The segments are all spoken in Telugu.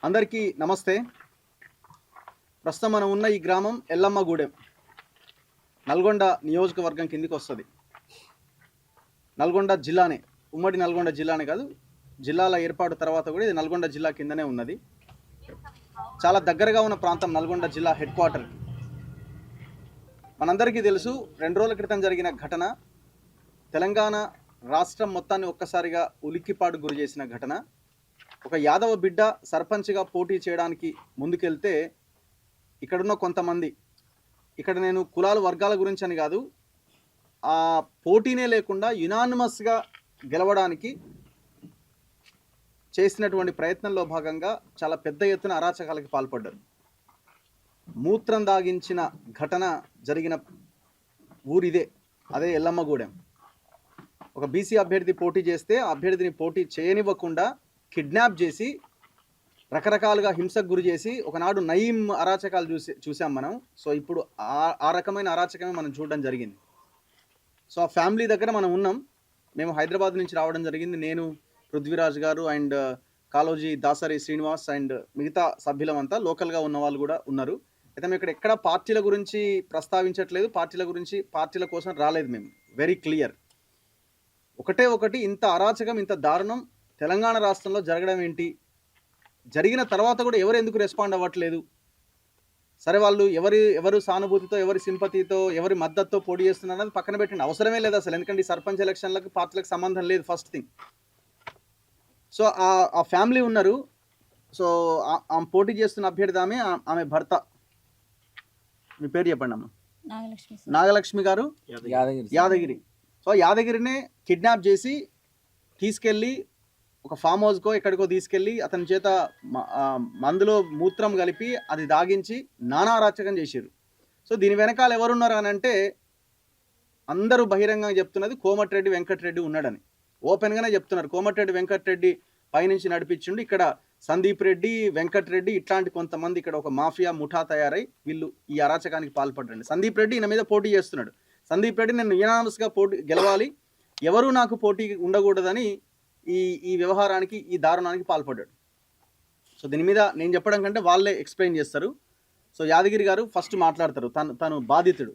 అందరికీ నమస్తే. ప్రస్తుతం మనం ఉన్న ఈ గ్రామం ఎల్లమ్మగూడెం, నల్గొండ నియోజకవర్గం కిందికి వస్తుంది. నల్గొండ జిల్లానే, ఉమ్మడి నల్గొండ జిల్లానే కాదు, జిల్లాల ఏర్పాటు తర్వాత కూడా ఇది నల్గొండ జిల్లా కిందనే ఉన్నది. చాలా దగ్గరగా ఉన్న ప్రాంతం నల్గొండ జిల్లా హెడ్ క్వార్టర్. మనందరికీ తెలుసు, 2 రోజుల క్రితం జరిగిన ఘటన తెలంగాణ రాష్ట్రం మొత్తాన్ని ఒక్కసారిగా ఉలిక్కిపాటు గురి చేసిన ఘటన. ఒక యాదవ బిడ్డ సర్పంచ్గా పోటీ చేయడానికి ముందుకెళ్తే ఇక్కడున్న కొంతమంది, ఇక్కడ నేను కులాల వర్గాల గురించి అని కాదు, ఆ పోటీనే లేకుండా యునానిమస్గా గెలవడానికి చేసినటువంటి ప్రయత్నంలో భాగంగా చాలా పెద్ద ఎత్తున అరాచకాలకి పాల్పడ్డారు. మూత్రం దాగించిన ఘటన జరిగిన ఊరిదే, అదే ఎల్లమ్మగూడెం. ఒక బీసీ అభ్యర్థి పోటీ చేస్తే ఆ అభ్యర్థిని పోటీ చేయనివ్వకుండా కిడ్నాప్ చేసి రకరకాలుగా హింసకు గురి చేసి ఒకనాడు నయీం అరాచకాలు చూసాం మనం. సో ఇప్పుడు ఆ రకమైన అరాచకమే మనం చూడడం జరిగింది. సో ఆ ఫ్యామిలీ దగ్గర మనం ఉన్నాం. మేము హైదరాబాద్ నుంచి రావడం జరిగింది. నేను, పృథ్వీరాజ్ గారు అండ్ కాలోజీ దాసరి శ్రీనివాస్ అండ్ మిగతా సభ్యులమంతా లోకల్గా ఉన్న వాళ్ళు కూడా ఉన్నారు. అయితే మేము ఇక్కడ ఎక్కడ పార్టీల గురించి ప్రస్తావించట్లేదు, పార్టీల కోసం రాలేదు. మేము వెరీ క్లియర్. ఒకటి, ఇంత అరాచకం, ఇంత దారుణం తెలంగాణ రాష్ట్రంలో జరగడం ఏంటి, జరిగిన తర్వాత కూడా ఎవరు ఎందుకు రెస్పాండ్ అవ్వట్లేదు? సరే, వాళ్ళు ఎవరు సానుభూతితో, ఎవరి సింపతితో, ఎవరి మద్దతుతో పోటీ చేస్తున్నారు అన్నది పక్కన పెట్టండి, అవసరమే లేదు అసలు. ఎందుకంటే ఈ సర్పంచ్ ఎలక్షన్లకు పార్టీలకు సంబంధం లేదు, ఫస్ట్ థింగ్. సో ఆ ఫ్యామిలీ ఉన్నారు. సో ఆమె పోటీ చేస్తున్న అభ్యర్థి ఆమె భర్త. మీ పేరు చెప్పండి అమ్మ. నాగలక్ష్మి గారు, యాదగిరి. సో యాదగిరినే కిడ్నాప్ చేసి తీసుకెళ్ళి ఒక ఫామ్ హౌస్కో ఎక్కడికో తీసుకెళ్ళి అతని చేత మందులో మూత్రం కలిపి అది దాగించి నానా అరాచకం చేశారు. సో దీని వెనకాల ఎవరున్నారు అని అంటే అందరూ బహిరంగంగా చెప్తున్నది కోమటిరెడ్డి వెంకటరెడ్డి ఉన్నాడని. ఓపెన్గానే చెప్తున్నారు. కోమటిరెడ్డి వెంకటరెడ్డి పైనుంచి నడిపించిండు. ఇక్కడ సందీప్ రెడ్డి, వెంకటరెడ్డి ఇట్లాంటి కొంతమంది ఇక్కడ ఒక మాఫియా ముఠా తయారై వీళ్ళు ఈ అరాచకానికి పాల్పడండి. సందీప్ రెడ్డి ఈయన మీద పోటీ చేస్తున్నాడు. సందీప్ రెడ్డి నేను యునానిమస్గా గెలవాలి, ఎవరు నాకు పోటీ ఉండకూడదని ఈ వ్యవహారానికి, ఈ దారుణానికి పాల్పడ్డాడు. సో దీని మీద నేను చెప్పడం కంటే వాళ్ళే ఎక్స్ప్లెయిన్ చేస్తారు. సో యాదగిరి గారు ఫస్ట్ మాట్లాడతారు. తను బాధితుడు.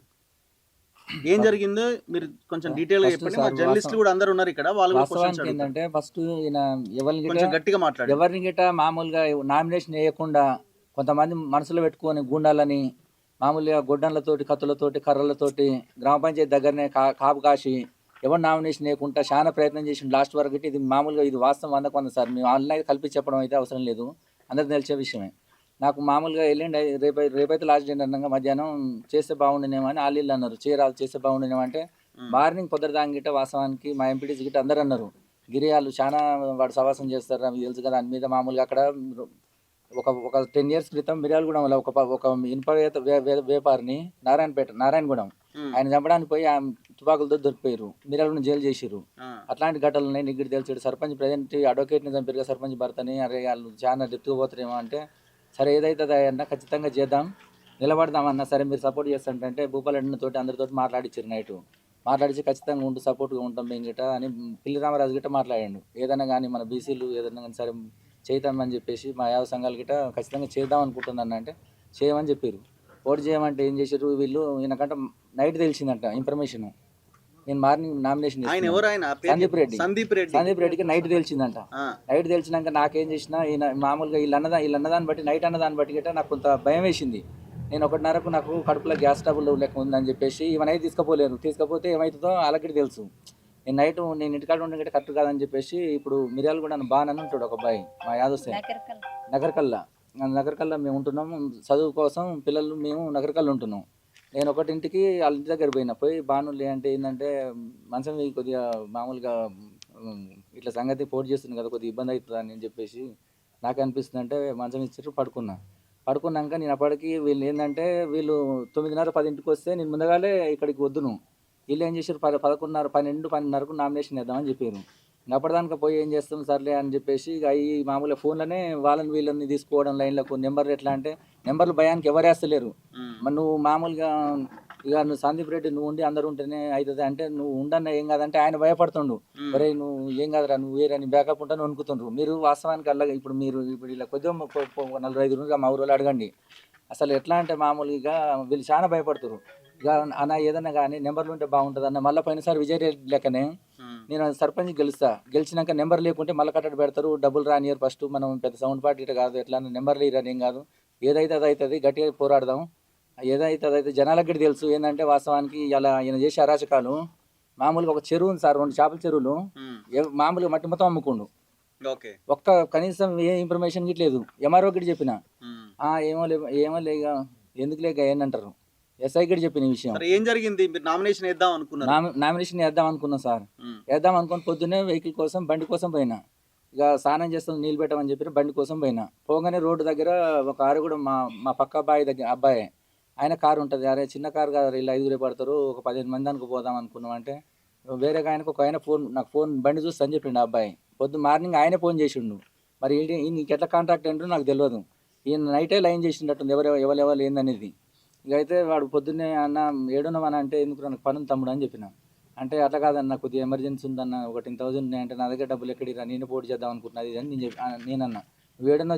ఏం జరిగిందో మీరు కొంచెం డీటెయిల్ గా చెప్పండి. మా జర్నలిస్టులు కూడా అందరు ఉన్నారు ఇక్కడ, వాళ్ళు ఏంటంటే ఫస్ట్ కొంచెం గట్టిగా మాట్లాడారు. ఎవరిని గిట్ట మామూలుగా నామినేషన్ వేయకుండా కొంతమంది మనసులో పెట్టుకొని గుండాలని మామూలుగా గొడ్డన్లతోటి, కత్తులతోటి, కర్రలతోటి గ్రామ పంచాయతీ దగ్గరనే కాపు కాసి ఎవరు నామినేషన్ వేయకుండా చాలా ప్రయత్నం చేసిండు లాస్ట్ వరకు. ఇది మామూలుగా ఇది వాస్తవం 100% సార్. మేము ఆన్లైన్ కలిపి చెప్పడం అయితే అవసరం లేదు, అందరికి తెలిసే విషయమే. నాకు మామూలుగా వెళ్ళండి రేపైతే లాస్ట్ డే అన్నాక మధ్యాహ్నం చేస్తే బాగుండేనేమో అని వాళ్ళు అన్నారు. చేయరాలు చేస్తే బాగుండేనేమో అంటే మార్నింగ్ పొద్దుదాని గిట్ట వాస్తవానికి మా ఎంపీటీసీ గిట్ట అందరు అన్నారు, గిరియాలు చాలా వాడు సవాసం చేస్తారు మీకు తెలుసు కదా. దాని మీద మామూలుగా అక్కడ ఒక 10 years క్రితం మిర్యాలగూడెంలో ఒక ఇనుప వ్యాపారిని నారాయణగూడెం ఆయన చంపడానికి పోయి తుపాకులతో దొరికిపోయారు, మిర్యాలగూడెం జైలు చేసిరు. అట్లాంటి ఘటనలు ఉన్నాయి. నీకు తెలిసాడు సర్పంచ్ ప్రజెంట్ అడ్వకేట్ని చంపారు, సర్పంచ్ భర్తని. అరే వాళ్ళు చాలా ఎత్తుకుపోతారేమో అంటే సరే ఏదైతే అన్న ఖచ్చితంగా చేద్దాం, నిలబడదామన్నా. సరే మీరు సపోర్ట్ చేస్తుంటే భూపాలరెడ్డి తోటి అందరితో మాట్లాడించారు. నైట్ మాట్లాడించి ఖచ్చితంగా ఉంటూ సపోర్ట్గా ఉంటాం మేము గిట్ట అని పిల్లి రామరాజు గిట్ట మాట్లాడాడు. ఏదైనా కానీ మన బీసీలు ఏదైనా కానీ సరే చేద్దామని చెప్పేసి మా యావ సంఘాలు గిట్ట ఖచ్చితంగా చేద్దాం అనుకుంటున్నాను అంటే చేయమని చెప్పారు. ఓటు చేయమంటే ఏం చేశారు వీళ్ళు, ఈయనకంటే నైట్ తెలిసిందంట ఇన్ఫర్మేషన్. నేను మార్నింగ్ నామినేషన్ సందీప్ రెడ్డికి నైట్ తెలిసిందంట. నైట్ తెలిసినాక నాకేం చేసినా ఈయన మామూలుగా వీళ్ళు అన్నదాన్ని బట్టి, నైట్ అన్నదాన్ని బట్టి గిట్ట నాకు కొంత భయం వేసింది. నేను 1:30కు నాకు కడుపులో గ్యాస్ ట్రబుల్ లెక్క ఉందని చెప్పేసి ఇవన్నీ తీసుకపోతే ఏమవుతుందో అలాగే తెలుసు. నేను ఇంటికాడ ఉండే కరెక్ట్ కాదని చెప్పేసి ఇప్పుడు మిర్యాలగూడ బాగానే ఉంటాడు ఒక అబ్బాయి, మా యాదవ్ నగరకల్లా మేము ఉంటున్నాము. చదువు కోసం పిల్లలు మేము నగరకల్లా ఉంటున్నాం. నేను ఒకటింటికి వాళ్ళ ఇంటి దగ్గర పోయి బానులే అంటే ఏంటంటే మంచం కొద్దిగా మామూలుగా ఇట్లా సంగతి పోటీ చేస్తుంది కదా, కొద్దిగా ఇబ్బంది అవుతుంది అని చెప్పేసి నాకు అనిపిస్తుంది అంటే మంచం ఇచ్చారు. పడుకున్నాక నేను అప్పటికి వీళ్ళు ఏంటంటే వీళ్ళు 9:30, 10ంటికి వస్తే నేను ముందుగానే ఇక్కడికి వద్దును. వీళ్ళు ఏం చేశారు 11:30, 12, 12:30కు నామినేషన్ వేద్దామని చెప్పారు. అప్పటిదానికి పోయి ఏం చేస్తాం సర్లే అని చెప్పేసి ఇక ఈ మామూలుగా ఫోన్లోనే వీళ్ళని తీసుకోవడం లైన్లకు. నెంబర్లు ఎట్లా అంటే నెంబర్లు భయానికి ఎవరు వేస్తలేరు. మరి నువ్వు మామూలుగా ఇక నువ్వు సందీప్ రెడ్డి నువ్వు ఉండి అందరు ఉంటేనే అవుతుంది అంటే నువ్వు ఉండన్న ఏం కాదంటే ఆయన భయపడుతుండు. ఒరే నువ్వు ఏం కాదురా నువ్వు వేరే నీ బ్యాకప్ ఉంటాను అనుకుతుండ్రు. మీరు వాస్తవానికి అలా ఇప్పుడు ఇలా కొద్దిగా 4-5 రోజులుగా మా ఊరు అడగండి. అసలు ఎట్లా అంటే మామూలుగా వీళ్ళు చాలా భయపడుతున్నారు. ఇక అన్న ఏదన్నా కానీ నెంబర్లు ఉంటే బాగుంటుంది అన్న. మళ్ళీ పోయినసారి విజయ్ రెడ్డి లెక్కనే నేను సర్పంచ్ గెలిచినాక నెంబర్ లేకుంటే మళ్ళీ కట్టడి పెడతారు, డబ్బులు రానియర్. ఫస్ట్ మనం పెద్ద సౌండ్ పార్టీ ఇట్లా కాదు, ఎట్లా నెంబర్లు ఇరని ఏం కాదు, ఏదైతే అది అవుతుంది గట్టిగా పోరాడదాం. ఏదైతే అదైతే జనాలకు గట్టి తెలుసు. ఏంటంటే వాస్తవానికి ఇలా ఈయన చేసే అరాచకాలు మామూలుగా ఒక చెరువు ఉంది సార్, 2 చేపల చెరువులు మామూలుగా మట్టి మొత్తం అమ్ముకుండు. ఒక్క కనీసం ఏ ఇన్ఫర్మేషన్ గిట్లేదు. ఎంఆర్ఓ గిట్ చెప్పిన ఏమో లేక ఎందుకు లేక ఏంటంటారు, ఎస్ఐ గిట్ చెప్పిన ఈ విషయం. ఏం జరిగింది? నామినేషన్ వేద్దాం అనుకున్నాం సార్. వేద్దాం అనుకుని పొద్దున్నే వెహికల్ కోసం బండి కోసం పోయినా. ఇక స్నానం చేస్తాం నీళ్ళు పెట్టమని చెప్పి బండి కోసం పోయినా. పోగానే రోడ్డు దగ్గర ఒక కారు కూడా మా పక్క అబ్బాయి ఆయన కారు ఉంటుంది. అరే చిన్న కారు కాదు, వీళ్ళు 5 పడతారు, ఒక 15 మంది అనుకు పోదాం అనుకున్నాం అంటే వేరే ఆయనకు ఒక ఆయన నాకు ఫోన్ బండి చూస్తా అని చెప్పిండు. అబ్బాయి మార్నింగ్ ఆయనే ఫోన్ చేసిండు. మరి నీకు ఎట్లా కాంటాక్ట్ ఏంటో నాకు తెలియదు. ఈయన నైటే లైన్ చేసిండట్టుంది ఎవరు ఏందనేది. ఇక అయితే వాడు పొద్దున్నే అన్న ఏడున్నామని అంటే ఎందుకు నాకు పని తమ్ముడు అని చెప్పిన. అంటే అట్లా కాదన్న కొద్దిగా ఎమర్జెన్సీ ఉందన్న, ఒక 10,000 ఉన్నాయి అంటే నా దగ్గర డబ్బులు ఎక్కడిరా, నేను పోటీ చేద్దాం అనుకుంటున్నది అని నేనన్నా. నువ్వు ఏడన్నో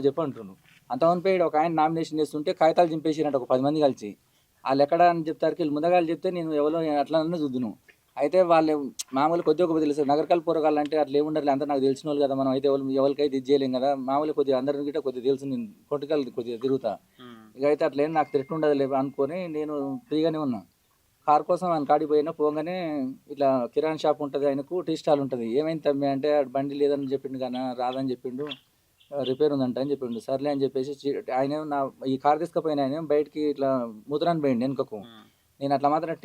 చెప్పు అంటున్నాను. అంతమంది పోయి ఒక ఆయన నామినేషన్ చేస్తుంటే కాగితాలు చింపేసినట్టు ఒక 10 మంది కలిసి. వాళ్ళు ఎక్కడ అని చెప్తారు, వీళ్ళు ముందుగాలు చెప్తే నేను ఎవరో అట్లా చూద్దును. అయితే వాళ్ళు మామూలు కొద్దిగా ఒక తెలుసు నగరకాల పోరగాళ్ళు అంటే అట్లా ఏముండాలి, అంతా నాకు తెలిసిన వాళ్ళు కదా, మనం అయితే ఎవరికైతే ఇది చేయలేం కదా. మామూలు కొద్దిగా అందరిని గిట్ట కొద్దిగా తెలుసు, నేను పొలిటికల్ కొద్దిగా తిరుగుతా. ఇక అయితే అట్లా నాకు థ్రెట్ ఉండదు లేదు అనుకొని నేను ఫ్రీగానే ఉన్నా. కార్ కోసం ఆయన కాడికి పోయినా. పోగానే ఇట్లా కిరాణా షాప్ ఉంటుంది, ఆయనకు టీ స్టాల్ ఉంటుంది. ఏమైంది తమ్మి అంటే బండి లేదని చెప్పిండు కానీ రాదని చెప్పిండు, రిపేర్ ఉందంట అని చెప్పిండు. సర్లే అని చెప్పేసి ఆయన ఈ కార్ తీసుకుపోయిన ఆయన బయటికి ఇట్లా ముద్రాన్ని పోయిండు వెనుకకు. నేను అట్లా మాత్రం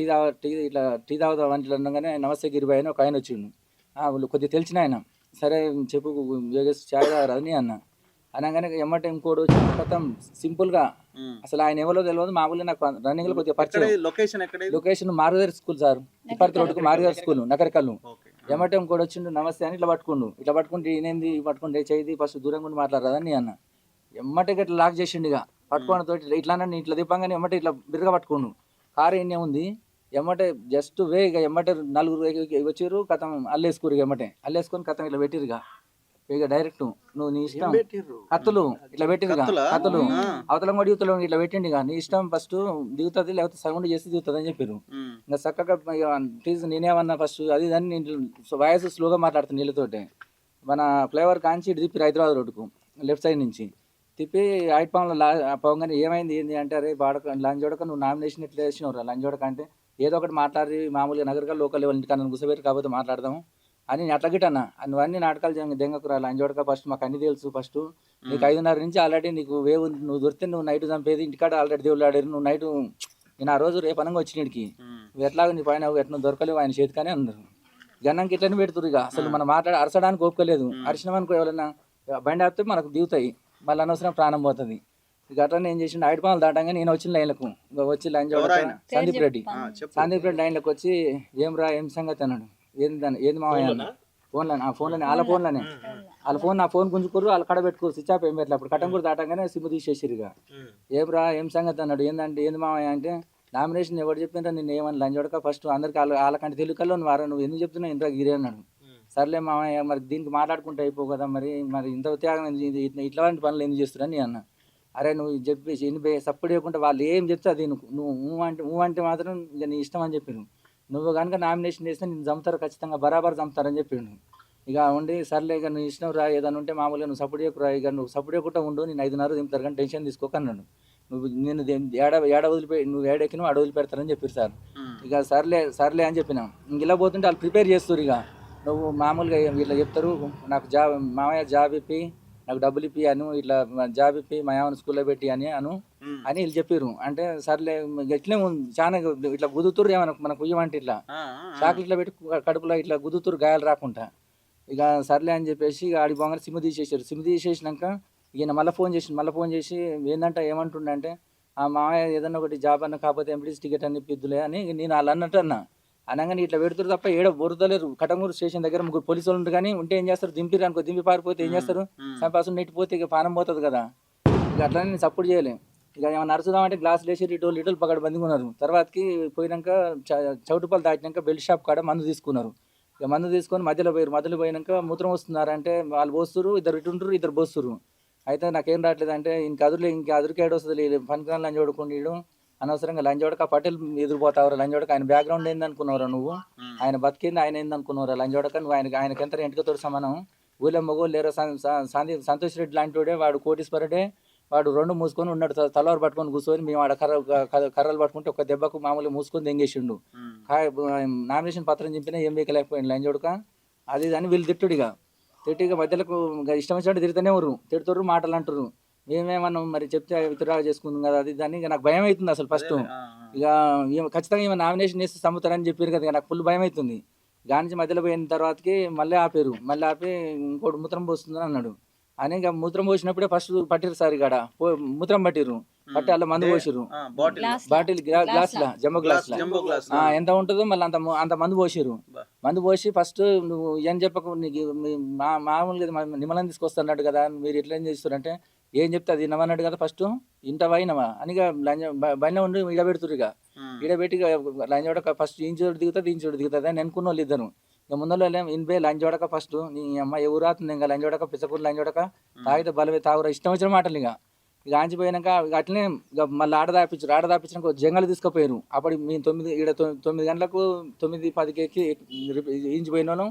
టీ తాగుదాం అంటే అనగానే నమస్తే గిరిబాయ్ అని ఒక ఆయన వచ్చిండు. వాళ్ళు కొద్దిగా తెలిసిన ఆయన. సరే చెప్పు చాయ్ తాగరాదని అన్న. అనగానే ఎమ్మటే ఇంకోటి వచ్చి మొత్తం సింపుల్గా అసలు ఆయన ఎవరో తెలియదు. మామూలుగా నాకు రన్నింగ్లో కొద్దిగా పరిచయం. లొకేషన్ మారుదారి స్కూల్ సార్, తిప్పర్తి రోడ్డుకు మారుదారి స్కూల్ నకరికల్లు. ఎమ్మటే ఇంకోటి వచ్చిండు నమస్తే అని ఇట్లా పట్టుకుంటే ఈయనేంది పట్టుకుంటే చేయి ఫస్ట్ దూరంగా ఉండి మాట్లాడరాదని అన్న. ఎమ్మటే ఇట్లా లాక్ చేసిండు. ఇక పట్టుకోవడం తోటి ఇట్లా ఇట్లా దిప్పంగానే ఎమ్మటే ఇట్లా బిర్రగా పట్టుకోండు. కారు ఎన్నే ఉంది ఎమ్మటే జస్ట్ ఇక ఎమ్మటే 4 వచ్చారు కథం అల్లేసుకురు. ఎమ్మటే అల్లేసుకొని కథం ఇట్లా పెట్టిరుగా. ఇక డైరెక్ట్ నువ్వు నీ ఇష్టం కత్తులు ఇట్లా పెట్టిరుగా, కత్తులు అవతల కూడా దిగుతలో ఇట్లా పెట్టిండి. ఇక నీ ఇష్టం ఫస్ట్ దిగుతుంది లేకపోతే సౌండ్ చేసి దిగుతుంది అని చెప్పారు. ఇంకా చక్కగా ప్లీజ్ నేనేమన్నా ఫస్ట్ అది దాన్ని వాయిస్ స్లోగా మాట్లాడుతాను నీళ్ళతోటి. మన ఫ్లేవర్ కాంచి ఇటు తిప్పి హైదరాబాద్ రోడ్డుకు లెఫ్ట్ సైడ్ నుంచి తిప్పి ఐట్ పాంలో పోగానే ఏమైంది ఏంది అంటే అరే లంజోడక నువ్వు నామినేషన్ ఎట్లా వేసినవురా లంజోడక అంటే ఏదో ఒకటి మాట్లాడి మామూలుగా నగరగా లోకల్ లెవెల్ ఇంటికన్నా కూర్చోబెట్టి కాకపోతే మాట్లాడదాము అని అట్లా గిట్టన్నా. నువ్వన్నీ నాటకాలు దెంగకురా లంజోడక ఫస్ట్ మాకు అన్ని తెలుసు. ఫస్ట్ నీకు 5:30 నుంచి ఆల్రెడీ నీకు వేవ్ నువ్వు దొరికితే నువ్వు నైట్ చంపేది ఇంటికాడ ఆల్రెడీ దేవుళ్ళు ఆడారు. నువ్వు నైట్ నేను ఆ రోజు రేపు అనంగా వచ్చినడికి నువ్వు ఎట్లాగో నీ పైన ఎట్లా దొరకలేవు ఆయన చేతికనే అన్నారు. జనానికి ఇట్లనే పెడుతురు. ఇక అసలు మనం అరసడానికి ఓపుకోలేదు. అరిచినామనుకో ఎవరైనా బండి ఆపితే మనకు దిగుతాయి, మళ్ళీ అనవసరం ప్రాణం పోతుంది. ఇక అట్లనే ఏం చేసిండు ఐట్ పాలు దాటంగా నేను వచ్చిన లైన్లకు వచ్చి లైన్ సందీప్ రెడ్డి లైన్లకు వచ్చి ఏం సంగతి అన్నాడు. ఏంది మామయ్య ఫోన్లోనే వాళ్ళ ఫోన్ నా ఫోన్ గుంజుకోరు, వాళ్ళ కడ పెట్టుకోరు, స్విచ్ ఆఫ్ ఏం పెట్టలే. అప్పుడు కటంకూరు దాటంగానే సిమ్ తీసేసిరు. ఇక ఏం సంగతి అన్నాడు. ఏంది మామయ్య అంటే నామినేషన్ ఎవరు చెప్పిండ్రా నిన్ను ఏమని లంచోడక ఫస్ట్ అందరికి వాళ్ళకంటే తెలుగులో నువ్వు ఎందుకు చెప్తున్నావు ఇంద్రా గిరి అన్నాడు. సర్లే మామయ్య మరి దీనికి మాట్లాడుకుంటే అయిపో కదా, మరి ఇంత త్యాగం ఇట్లాంటి పనులు ఎందుకు చేస్తున్నాను నేను అన్న. అరే నువ్వు చెప్పేసి ఎన్ని సపోర్ట్ చేయకుండా వాళ్ళు ఏం చెప్తే అది నువ్వు అంటే మాత్రం ఇక నీ ఇష్టం అని చెప్పిండు. నువ్వు కనుక నామినేషన్ చేస్తే నేను చంపుతారు, ఖచ్చితంగా బరాబర్ చంపుతారని చెప్పిండు. ఇక ఉండి సర్లే ఇక నువ్వు ఇష్టం రా, ఏదైనా ఉంటే మామూలుగా నువ్వు సపోర్ట్ చేయకురా, ఇక నువ్వు సపోర్ట్ చేయకుండా ఉండు, నేను 5:30 దింపుతారు కానీ టెన్షన్ తీసుకోక అన్నాడు. నేను నువ్వు ఏడెక్కిన అడ వదిలిపెడతారని చెప్పారు సార్. ఇక సర్లే అని చెప్పినాం. ఇంక ఇలా పోతుంటే వాళ్ళు ప్రిపేర్ చేస్తారు. ఇక నువ్వు మామూలుగా ఇట్లా చెప్తారు, నాకు మామయ్య జాబ్ ఇప్పి నాకు డబ్బులు ఇప్పి అను, ఇట్లా జాబ్ ఇప్పి మా యావని స్కూల్లో పెట్టి అని వీళ్ళు చెప్పారు. అంటే సర్లే ఇట్లే చాలా ఇట్లా గుదుతురు ఏమన్నా మనకు ఉయ్యమంటే ఇట్లా చాకులు ఇట్లా పెట్టి కడుపులో ఇట్లా గుదుతురు గాయాలు రాకుండా. ఇక సర్లే అని చెప్పేసి ఆడి బాగా సిమ్ తీసేసారు. సిమ్ తీసేసినాక ఈయన మళ్ళీ ఫోన్ చేసి ఏంటంటే ఏమంటుండే ఆ మామయ్య ఏదన్నా ఒకటి జాబ్ అన్న కాకపోతే ఎంపీడీసీ టికెట్ అని ఇప్పిద్దులే అని నేను వాళ్ళు అన్నట్టు అన్నా. అనగానే ఇట్లా పెడుతురు తప్ప బొరుదలేరు. కటంగూరు స్టేషన్ దగ్గర 3 పోలీసులు ఉంటారు కానీ ఉంటే ఏం చేస్తారు, దింపిరు అనుకో, దింపి పారిపోతే ఏం చేస్తారు, సంపాసం నెట్టిపోతే ఇక పానం పోతుంది కదా. ఇక అట్లనే నేను సపోర్ట్ చేయలే. ఇక ఏమన్నా నడుచుదామంటే గ్లాసులు వేసి ఇటోళ్ళు పకడ బందిగా ఉన్నారు. తర్వాతకి పోయినాక చౌటుపల్లి దాటినాక బెల్ట్ షాప్ కాడ మందు తీసుకున్నారు. ఇక మందు తీసుకొని మధ్యలో పోయినాక మూత్రం వస్తున్నారంటే వాళ్ళు పోస్తురు, ఇద్దరు ఇటు ఉంటారు, ఇద్దరు పోస్తురు. అయితే నాకేం రావట్లేదు అంటే ఇంకా అదురుకి ఏడు వస్తుంది పనికిరాని లంచ్ కొడుకుంటూ అనవసరంగా లంచ్ కొడక పటేల్ ఎదురుపోతావు లంచ్ కొడక ఆయన బ్యాక్గ్రౌండ్ ఏందనుకున్నావురా నువ్వు, ఆయన బతికింది ఆయన ఏందనుకున్నావురా లంచ్ కొడక నువ్వు ఆయనకి ఎంత ఎంటకతో సమానం. ఊళ్ళో మగోళ్ళు లేరో సంతోష్ రెడ్డి లాంటి వాడే వాడు కోటీశ్వరుడే, వాడు రెండు మూసుకొని ఉన్నాడు తలవారు పట్టుకొని కూర్చొని మేము ఆడ కర్రలు పట్టుకుంటే ఒక దెబ్బకు మామూలుగా మూసుకొని దెంగేసిండు. నామినేషన్ పత్రం చింపినా ఏం వేయలేకపోయింది లంచ్ కొడక అది అని వీళ్ళు తిట్టుడిగా మధ్యలోకి ఇష్టం వచ్చినట్టు తిరుగుతూనే ఉర్రు, తిడుతుర్రు, మాటలు అంటారు. మేమేమన్నా మరి చెప్తే విత్డ్రా చేసుకుందాం కదా అది దాన్ని. ఇక నాకు భయం అవుతుంది అసలు ఫస్ట్. ఇక ఖచ్చితంగా ఏమైనా నామినేషన్ చేస్తే చంపుతారని చెప్పారు కదా, నాకు ఫుల్ భయం అవుతుంది. గానించి మధ్యలో పోయిన తర్వాతకి మళ్ళీ ఆపి ఇంకోటి మూత్రం పోస్తుందని అన్నాడు అని. ఇక మూత్రం పోసినప్పుడే ఫస్ట్ పట్టిరు సార్ ఇక్కడ మూత్రం పట్టిరు, పట్టి అలా మందు పోసిరు బాటిల్ గ్లాస్లా జంబో గ్లాస్లా ఎంత ఉంటుందో మళ్ళీ అంత మందు పోసిరు. మందు పోసి ఫస్ట్ నువ్వు ఏం చెప్పకు నీకు మామూలుగా నిమ్మలం తీసుకొస్తాడు కదా మీరు ఎట్లా ఏం చేస్తారంటే ఏం చెప్తే అది వినమన్నాడు కదా ఫస్ట్ ఇంట వైనమా అని బండి ఉండి ఇడబెడుతురు. ఇడబెట్టి లంచ్ చూడక ఫస్ట్ ఇంచోడు దిగుతుంది అని అనుకున్న వాళ్ళు ఇద్దరు. ఇక ముందర ఇన్పే లంచ్ చూడక ఫస్ట్ నీ అమ్మ ఎవరు రాతుంది ఇంకా లంచ్ చూడక పిచ్చకూరు లంచ్ చూడక తాగితే బలవే తాగురా ఇష్టం వచ్చిన మాటలు. ఇక ఆంచిపోయినాక అట్లనే ఇక మళ్ళీ ఆడదాపించినాక జంగలు తీసుకుపోయారు. అప్పుడు మేము 9 గంటలకు 9:10కి ఇంచిపోయిన వాళ్ళం.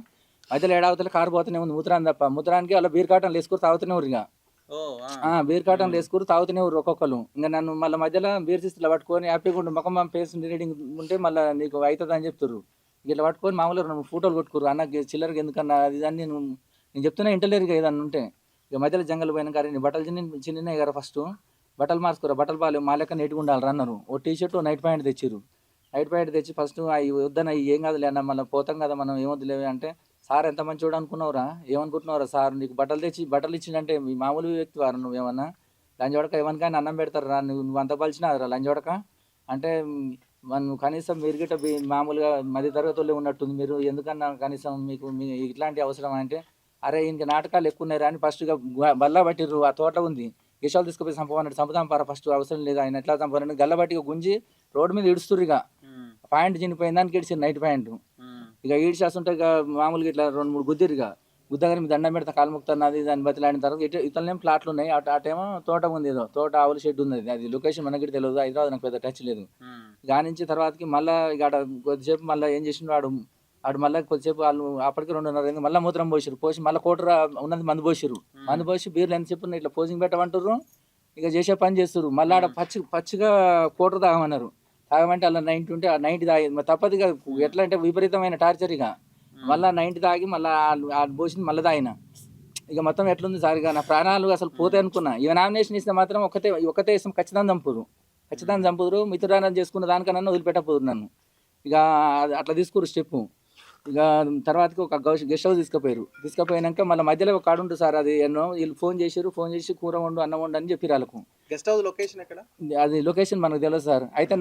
మధ్యలో ఏడావతలు కారు పోతూనే ఉంది మూత్రాన్ని తప్ప. మూత్రానికి అలా బీర్ కాటన్లు వేసుకుని తాగుతూనే ఊరు. ఇక బీర్ కాటన్లు వేసుకుని తాగుతూనే ఊరు ఒక్కొక్కరు. ఇంకా నన్ను మళ్ళీ మధ్యలో బీర్ సిస్టర్లో పట్టుకొని హ్యాపీగా ఉండి ముఖం ఫేస్ రీడింగ్ ఉంటే మళ్ళీ నీకు అవుతుంది అని చెప్తారు. ఇట్లా పట్టుకొని మామూలుగా 2 ఫోటోలు కొట్టుకోరు అన్న చిల్లరకి ఎందుకన్నా అది దాన్ని నేను చెప్తున్నా ఇంటలేరు ఏదన్నా ఉంటే. ఇక మధ్యలో జంగల్ పోయిన కానీ నీ బట్టలు చిన్న కదా ఫస్ట్ బట్టలు మార్చుకోరా బట్టలు బాగాలేవు మా లెక్క నీట్గా ఉండాలి అన్నారు. ఓ టీషర్ట్ నైట్ ప్యాంట్ తెచ్చిర్రు. నైట్ ప్యాంట్ తెచ్చి ఫస్ట్ అవి వద్దన ఏం కాదులే అన్న మళ్ళీ పోతాం కదా మనం ఏమొద్దులేవి అంటే సార్ ఎంత మంచివాడు అనుకున్నావురా ఏమనుకుంటున్నావురా సార్ నీకు బట్టలు ఇచ్చిందంటే మీ మామూలు వ్యక్తి వారు నువ్వేమన్నా లంజోడక ఏమనికైనా అన్నం పెడతారా నువ్వు అంత పలిచినారా లంజోడక అంటే మనం కనీసం మీరు గిట్ట మామూలుగా మధ్య తరగతి వాళ్ళు ఉన్నట్టుంది మీరు ఎందుకన్నా కనీసం మీకు ఇట్లాంటి అవసరం అంటే అరే ఇంక నాటకాలు ఎక్కువ ఉన్నాయి అని ఫస్ట్గా బల్లా పట్టిర్రు. ఆ తోట ఉంది గిషాలు తీసుకుపోయి చంపుతాంపారా ఫస్ట్ అవసరం లేదు ఆయన ఎట్లా చంపారని గల్లబట్టిగా గుంజి రోడ్డు మీద ఇడుస్తుర్రు. ఇక ప్యాంట్ చినిపోయిన దానికి ఇడిచారు నైట్ ప్యాంటు. ఇక ఈడ్చేస్తుంటే ఇక మామూలుగా ఇట్లా 2-3 గుద్దిరు. ఇక గుద్దగానే మీ దండం పెడతా కాలు ముక్తున్నది దాన్ని బతిలాడిన తర్వాత ఇతరులేం ప్లాట్లు ఉన్నాయి. అటేమో తోట ఉంది ఏదో తోట ఆవుల షెడ్ ఉంది. అది లొకేషన్ మనకి తెలియదు హైదరాబాద్ నాకు పెద్ద టచ్ లేదు. గానించి తర్వాతకి మళ్ళీ ఇక కొద్దిసేపు మళ్ళీ ఏం చేసిండు ఆడు మళ్ళీ కొద్దిసేపు వాళ్ళు అప్పటికి 2:30 మళ్ళీ మూత్రం పోసి మళ్ళీ కోటర ఉన్నది మందు పోసి బీర్లు ఎంత చెప్పిన ఇట్లా పోజింగ్ పెట్టమంటారు. ఇక చేసే పని చేస్తారు. మళ్ళీ ఆడ పచ్చిగా కోటరు తాగమంటే అలా 90 ఉంటే ఆ 90 తాగి తప్పదుగా ఎట్లా అంటే విపరీతమైన టార్చర్. ఇక మళ్ళీ 90 తాగి మళ్ళీ పోసింది మళ్ళీ తాగిన. ఇక మొత్తం ఎట్లుంది సార్ ఇక నా ప్రాణాలు అసలు పోతే అనుకున్నా. ఇక నామినేషన్ ఇస్తే మాత్రం ఒకటే ఇష్టం ఖచ్చితంగా చంపుదురు మిత్రదానం చేసుకున్న దానికన్నా వదిలిపెట్టకపోదురు నన్ను. ఇక అట్లా తీసుకురు స్టెప్పు. ఇక తర్వాతకి ఒక గెస్ట్ హౌస్ తీసుకుపోయినాక మళ్ళీ మధ్యలో ఒక కాడు ఉంటుంది సార్ అది ఎన్నో వీళ్ళు ఫోన్ చేసి కూర వండు అన్నం వండు అని చెప్పి వాళ్ళకు. గెస్ట్ హౌస్ లొకేషన్ ఎక్కడ అది లొకేషన్ మనకు తెలియదు సార్. అయితే